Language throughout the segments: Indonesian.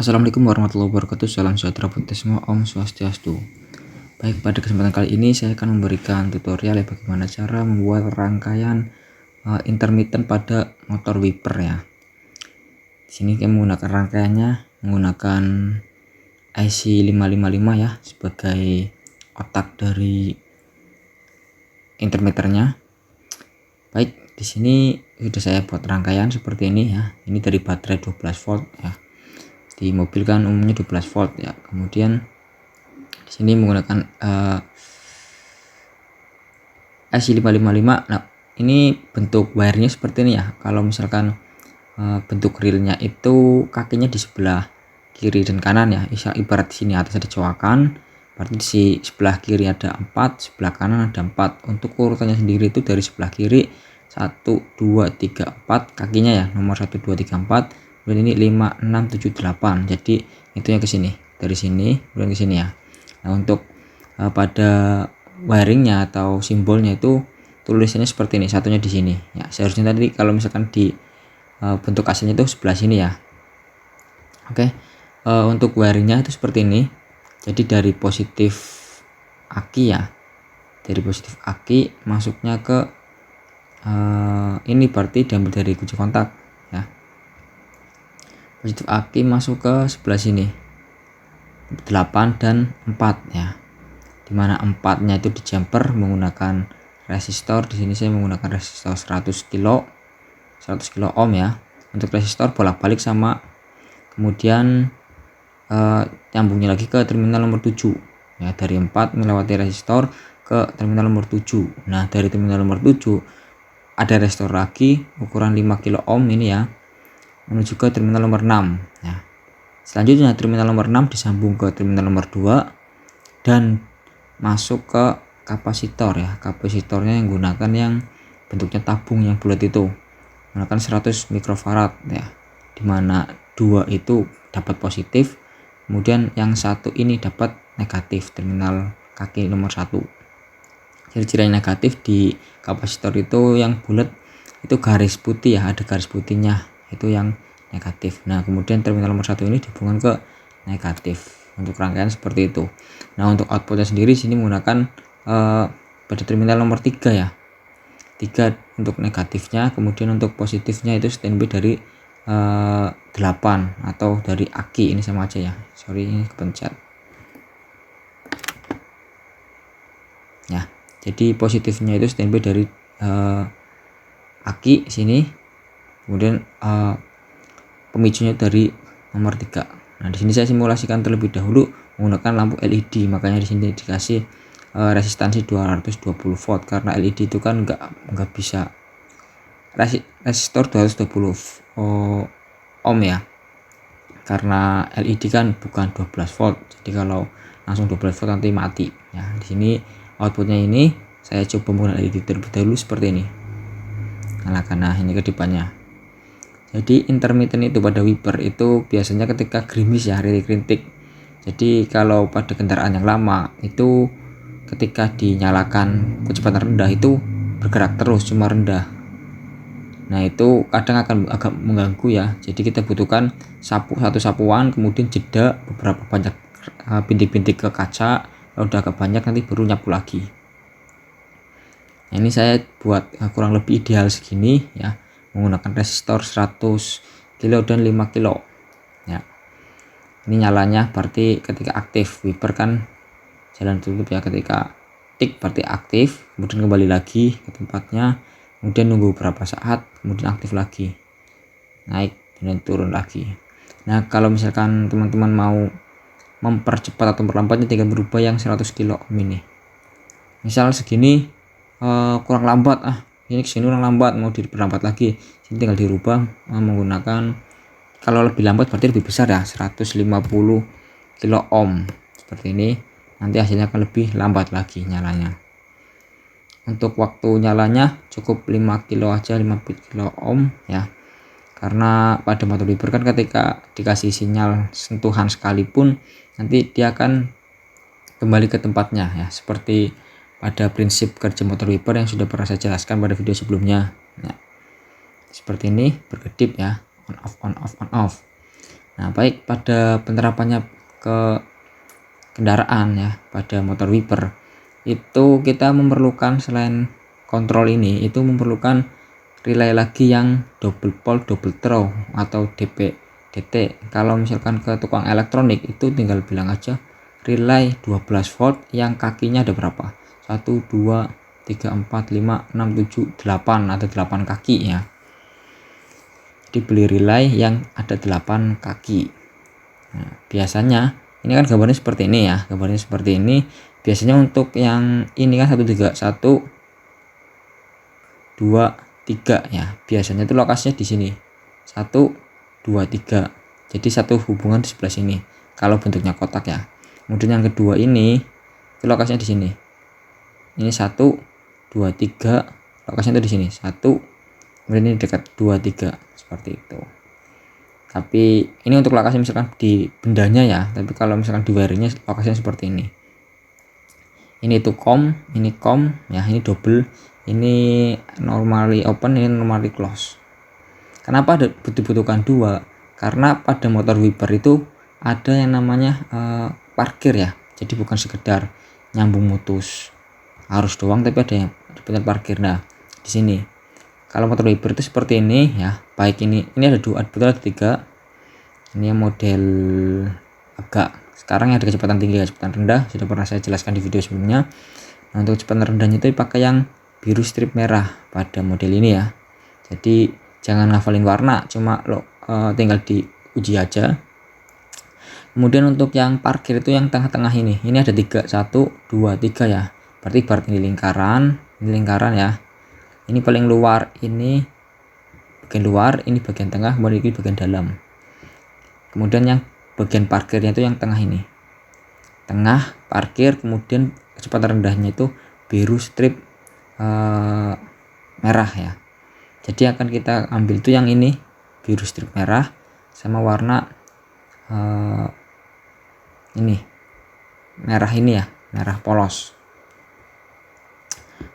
Assalamualaikum warahmatullahi wabarakatuh. Salam sejahtera buat kita semua. Om Swastiastu. Baik, pada kesempatan kali ini saya akan memberikan tutorial ya bagaimana cara membuat rangkaian intermittent pada motor wiper ya. Di sini kita menggunakan rangkaiannya menggunakan IC555 ya sebagai otak dari intermitternya. Baik, di sini sudah saya buat rangkaian seperti ini ya. Ini dari baterai 12 volt ya. Di mobil kan umumnya 12 volt ya. Kemudian di sini menggunakan IC555. Nah, ini bentuk wirenya seperti ini ya. Kalau misalkan bentuk realnya itu kakinya di sebelah kiri dan kanan ya. Ibarat di sini atas ada coakan, berarti di sebelah kiri ada 4, sebelah kanan ada 4. Untuk urutannya sendiri itu dari sebelah kiri 1 2 3 4 kakinya ya, nomor 1 2 3 4. Kemudian ini 5 6 7 8. Jadi itunya ke sini, dari sini kemudian ke sini ya. Nah, untuk pada wiringnya atau simbolnya itu tulisannya seperti ini, satunya di sini ya. Seharusnya tadi kalau misalkan di bentuk aslinya itu sebelah sini ya. Oke. Untuk wiringnya itu seperti ini. Jadi dari positif aki ya, dari positif aki masuknya ke ini berarti diambil dari kunci kontak ya. Positif aki masuk ke sebelah sini 8 dan 4 ya, dimana 4 nya itu di jumper menggunakan resistor. Di sini saya menggunakan resistor 100 kilo ohm ya. Untuk resistor bolak-balik sama, kemudian nyambungnya lagi ke terminal nomor 7 ya, dari 4 melewati resistor ke terminal nomor 7. Nah, dari terminal nomor 7 ada resistor lagi ukuran 5 kilo ohm ini ya, menuju ke terminal nomor 6 ya. Selanjutnya terminal nomor 6 disambung ke terminal nomor 2 dan masuk ke kapasitor ya. Kapasitornya yang gunakan yang bentuknya tabung yang bulat itu, menggunakan 100 mikrofarad ya, dimana 2 itu dapat positif, kemudian yang satu ini dapat negatif, terminal kaki nomor 1. Ciri-ciri negatif di kapasitor itu yang bulat itu garis putih ya, ada garis putihnya, itu yang negatif. Nah, kemudian terminal nomor 1 ini dihubungkan ke negatif. Untuk rangkaian seperti itu. Nah, untuk outputnya sendiri sini menggunakan pada terminal nomor 3 ya. 3 untuk negatifnya, kemudian untuk positifnya itu standby dari 8 atau dari aki. Ini sama aja ya, sorry ini kepencet ya. Jadi positifnya itu standby dari aki sini, kemudian pemicunya dari nomor 3. Nah, di sini saya simulasikan terlebih dahulu menggunakan lampu LED, makanya di sini dikasih resistansi 220 volt karena LED itu kan nggak bisa resistor 220 ohm ya, karena LED kan bukan 12 volt. Jadi kalau langsung 12 volt nanti mati ya. Di sini outputnya ini saya coba menggunakan LED terlebih dahulu seperti ini. Nyalakan. Nah, ini kedipannya. Jadi intermittent itu pada wiper itu biasanya ketika gerimis ya, rintik-rintik. Jadi kalau pada kendaraan yang lama itu ketika dinyalakan kecepatan rendah itu bergerak terus, cuma rendah. Nah, itu kadang akan agak mengganggu ya. Jadi kita butuhkan satu sapuan, kemudian jeda beberapa banyak bintik-bintik ke kaca. Kalau udah agak banyak nanti baru nyapu lagi. Nah, ini saya buat kurang lebih ideal segini ya, menggunakan resistor 100 kilo dan 5 kilo ya. Ini nyalanya berarti ketika aktif, wiper kan jalan tutup ya, ketika tik berarti aktif, kemudian kembali lagi ke tempatnya, kemudian nunggu beberapa saat, kemudian aktif lagi, naik dan turun lagi. Nah, kalau misalkan teman-teman mau mempercepat atau memperlambatnya, tinggal berubah yang 100 kilo ohm ini. Misal segini kurang lambat, ini kesini kurang lambat, mau diperlambat lagi, sini tinggal dirubah menggunakan, kalau lebih lambat berarti lebih besar ya, 150 kilo ohm seperti ini. Nanti hasilnya akan lebih lambat lagi nyalanya. Untuk waktu nyalanya cukup 5 kilo aja, 5 kilo ohm ya, karena pada motor wiper kan ketika dikasih sinyal sentuhan sekalipun nanti dia akan kembali ke tempatnya ya, seperti pada prinsip kerja motor wiper yang sudah pernah saya jelaskan pada video sebelumnya. Nah, seperti ini berkedip ya, on off on off on off. Nah, baik pada penerapannya ke kendaraan ya, pada motor wiper itu kita memerlukan selain kontrol ini, itu memerlukan relay lagi yang double pole double throw atau DT. Kalau misalkan ke tukang elektronik itu tinggal bilang aja relay 12 volt yang kakinya ada berapa, 1 2 3 4 5 6 7 8, ada 8 kaki ya. Jadi beli relay yang ada 8 kaki. Nah, biasanya ini kan gambarnya seperti ini ya, gambarnya seperti ini. Biasanya untuk yang ini kan 1 3 1 2 3 ya, biasanya itu lokasinya di sini 1 2 3, jadi satu hubungan di sebelah sini kalau bentuknya kotak ya. Kemudian yang kedua ini itu lokasinya di sini, ini 1 2 3, lokasinya itu di sini 1, kemudian ini dekat 2 3 seperti itu. Tapi ini untuk lokasi misalkan di bendanya ya, tapi kalau misalkan di wiringnya lokasinya seperti ini. Ini itu ini ya, ini double, ini normally open, ini normally close. Kenapa dibutuhkan dua? Karena pada motor wiper itu ada yang namanya parkir ya, jadi bukan sekedar nyambung mutus arus doang, tapi ada yang benar parkir. Nah, di sini kalau motor wiper itu seperti ini ya, baik ini ada dua, betul ada 3. Ini yang model agak sekarang yang ada kecepatan tinggi, kecepatan rendah, sudah pernah saya jelaskan di video sebelumnya. Nah, untuk kecepatan rendahnya itu pakai yang biru strip merah pada model ini ya. Jadi jangan ngafalin warna, cuma tinggal diuji aja. Kemudian untuk yang parkir itu yang tengah-tengah ini ada 3, 1 2 3 ya. Berarti ibarat ini lingkaran ya. Ini paling luar, ini bagian luar, ini bagian tengah, kemudian ini bagian dalam. Kemudian yang bagian parkirnya itu yang tengah ini, tengah parkir. Kemudian kecepatan rendahnya itu biru strip merah ya. Jadi akan kita ambil itu yang ini biru strip merah sama warna ini merah ini ya, merah polos.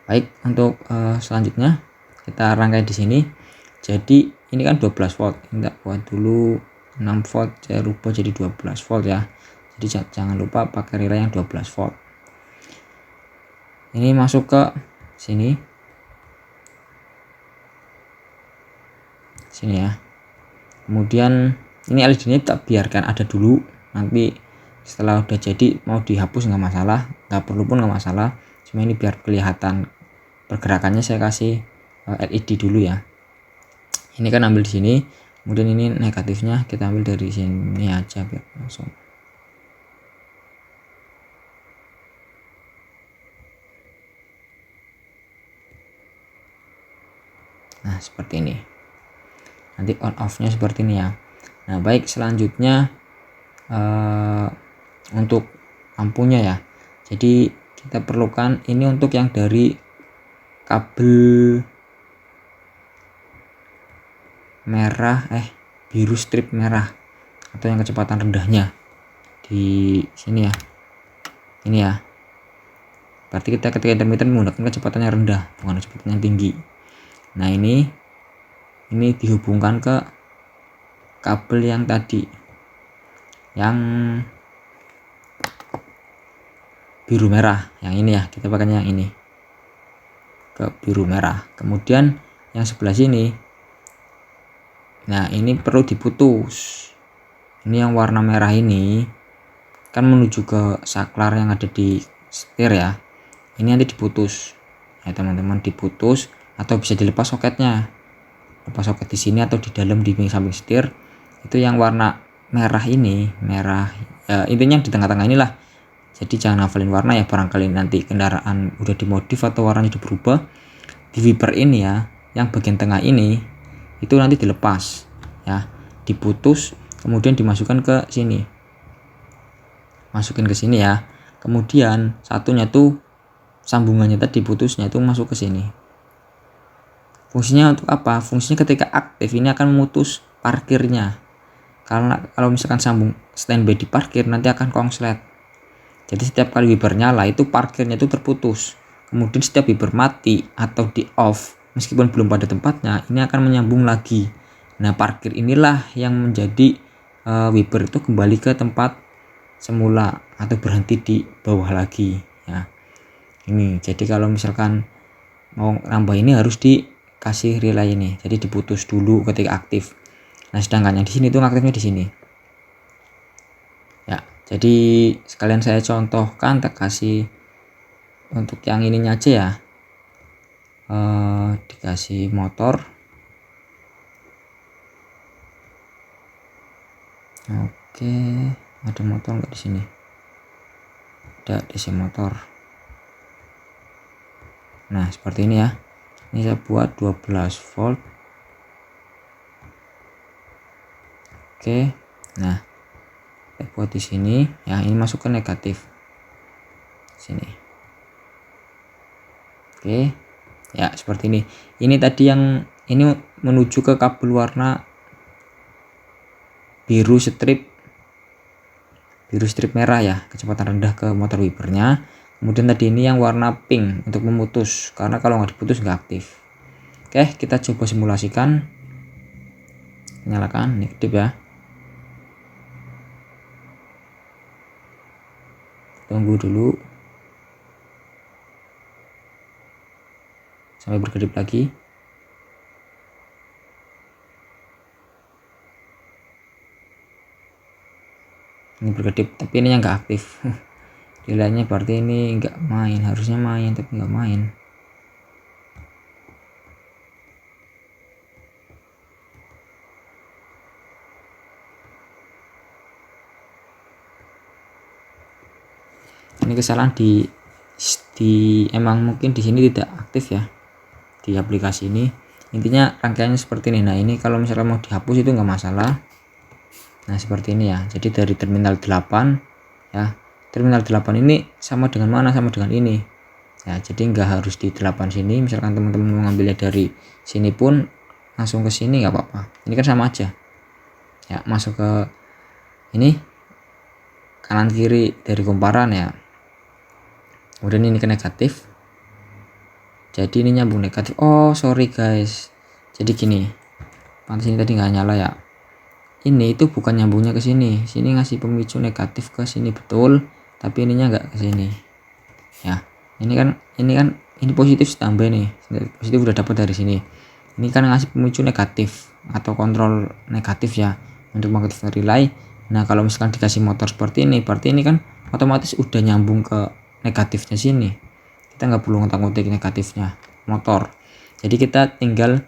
Baik, untuk selanjutnya kita rangkai di sini. Jadi ini kan 12 volt, kita buat dulu 6 volt, saya rubah jadi 12 volt ya. Jadi jangan lupa pakai relay yang 12 volt. Ini masuk ke sini ya. Kemudian ini LED-nya tak biarkan ada dulu, nanti setelah udah jadi mau dihapus nggak masalah, nggak perlu pun nggak masalah. Cuma ini biar kelihatan pergerakannya saya kasih LED dulu ya. Ini kan ambil di sini, kemudian ini negatifnya kita ambil dari sini aja biar langsung. Nah, seperti ini. Nanti on off-nya seperti ini ya. Nah, baik, selanjutnya untuk lampunya ya. Jadi kita perlukan ini untuk yang dari kabel merah biru strip merah atau yang kecepatan rendahnya di sini ya. Ini ya. Berarti kita ketika intermittent menggunakan kecepatannya rendah, bukan kecepatan yang tinggi. Nah, ini dihubungkan ke kabel yang tadi yang biru merah, yang ini ya, kita pakainya yang ini ke biru merah. Kemudian yang sebelah sini, nah ini perlu diputus. Ini yang warna merah ini kan menuju ke saklar yang ada di setir ya, ini nanti diputus ya teman-teman, diputus atau bisa dilepas soketnya, lepas soket di sini atau di dalam di samping setir. Itu yang warna merah ini, merah ya, intinya di tengah-tengah inilah. Jadi jangan hafalin warna ya, barangkali nanti kendaraan udah dimodif atau warnanya udah berubah. Di wiper ini ya, yang bagian tengah ini itu nanti dilepas ya, diputus, kemudian dimasukkan ke sini, masukin ke sini ya. Kemudian satunya tuh sambungannya tadi putusnya itu masuk ke sini. Fungsinya untuk apa? Fungsinya ketika aktif ini akan memutus parkirnya. Karena kalau misalkan sambung standby di parkir nanti akan konslet. Jadi setiap kali wiper nyala itu parkirnya itu terputus. Kemudian setiap wiper mati atau di off meskipun belum pada tempatnya, ini akan menyambung lagi. Nah, parkir inilah yang menjadi wiper itu kembali ke tempat semula atau berhenti di bawah lagi ya. Ini jadi kalau misalkan mau nambah ini harus dikasih relay ini, jadi diputus dulu ketika aktif. Nah sedangkan yang di sini itu aktifnya di sini ya. Jadi sekalian saya contohkan, tak kasih untuk yang ininya aja ya. Dikasih motor. Oke, ada motor nggak di sini? Ada DC motor. Nah seperti ini ya. Ini saya buat 12 volt. Oke, nah saya buat di sini ya, ini masuk ke negatif sini. Oke ya, seperti ini. Ini tadi yang ini menuju ke kabel warna biru strip merah ya, kecepatan rendah ke motor wipernya. Kemudian tadi ini yang warna pink untuk memutus, karena kalau nggak diputus nggak aktif. Oke, kita coba simulasikan. Nyalakan negatif ya. Tunggu dulu sampai berkedip lagi. Ini berkedip tapi ini yang nggak aktif. Relaynya berarti ini nggak main, harusnya main tapi nggak main. Ini kesalahan di emang mungkin di sini tidak aktif ya, di aplikasi ini. Intinya rangkaiannya seperti ini. Nah ini kalau misalnya mau dihapus itu nggak masalah. Nah seperti ini ya. Jadi dari terminal 8 ya, terminal 8 ini sama dengan mana, sama dengan ini ya. Jadi nggak harus di 8 sini. Misalkan teman-teman mengambilnya dari sini pun langsung ke sini nggak apa-apa. Ini kan sama aja ya, masuk ke ini kanan kiri dari kumparan ya. Kemudian ini ke negatif, jadi ini nyambung negatif. Oh sorry guys, jadi gini, pantas ini tadi nggak nyala ya. Ini itu bukan nyambungnya ke sini, sini ngasih pemicu negatif ke sini betul, tapi ininya nggak ke sini ya. Ini positif tambah nih, positif udah dapat dari sini. Ini kan ngasih pemicu negatif atau kontrol negatif ya untuk mengaktifkan relay. Nah kalau misalkan dikasih motor seperti ini, berarti ini kan otomatis udah nyambung ke negatifnya sini. Kita nggak perlu ngotak-ngotik negatifnya motor. Jadi kita tinggal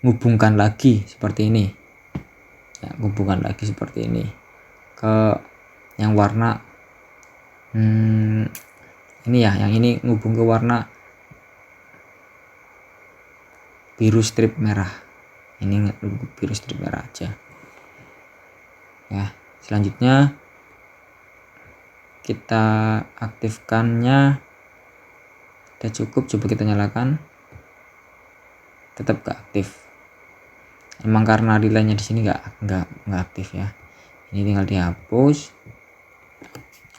hubungkan lagi seperti ini ya, hubungkan lagi seperti ini ke yang warna ini ya, yang ini ngubung ke warna biru strip merah. Ini biru strip merah aja ya. Selanjutnya kita aktifkannya, udah cukup. Coba kita nyalakan, tetap gak aktif. Emang karena relaynya di sini nggak aktif ya. Ini tinggal dihapus.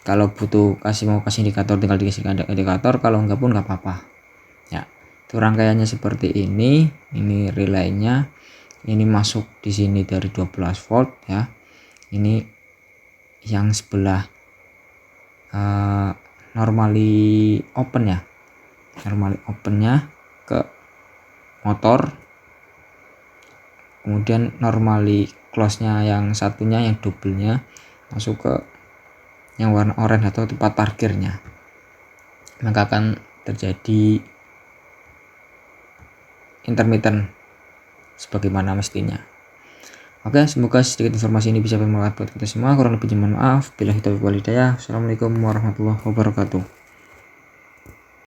Kalau butuh mau kasih indikator tinggal dikasih indikator, kalau enggak pun nggak apa-apa ya. Itu rangkaiannya seperti ini. Ini relaynya, ini masuk di sini dari 12 volt ya. Ini yang sebelah normally open ya, normally opennya ke motor. Kemudian normally close nya yang satunya, yang double-nya masuk ke yang warna oranye atau tempat parkirnya, maka akan terjadi intermittent sebagaimana mestinya. Oke, semoga sedikit informasi ini bisa bermanfaat buat kita semua. Kurang lebihnya mohon maaf. Billahi taufiq wal hidayah. Assalamualaikum warahmatullahi wabarakatuh.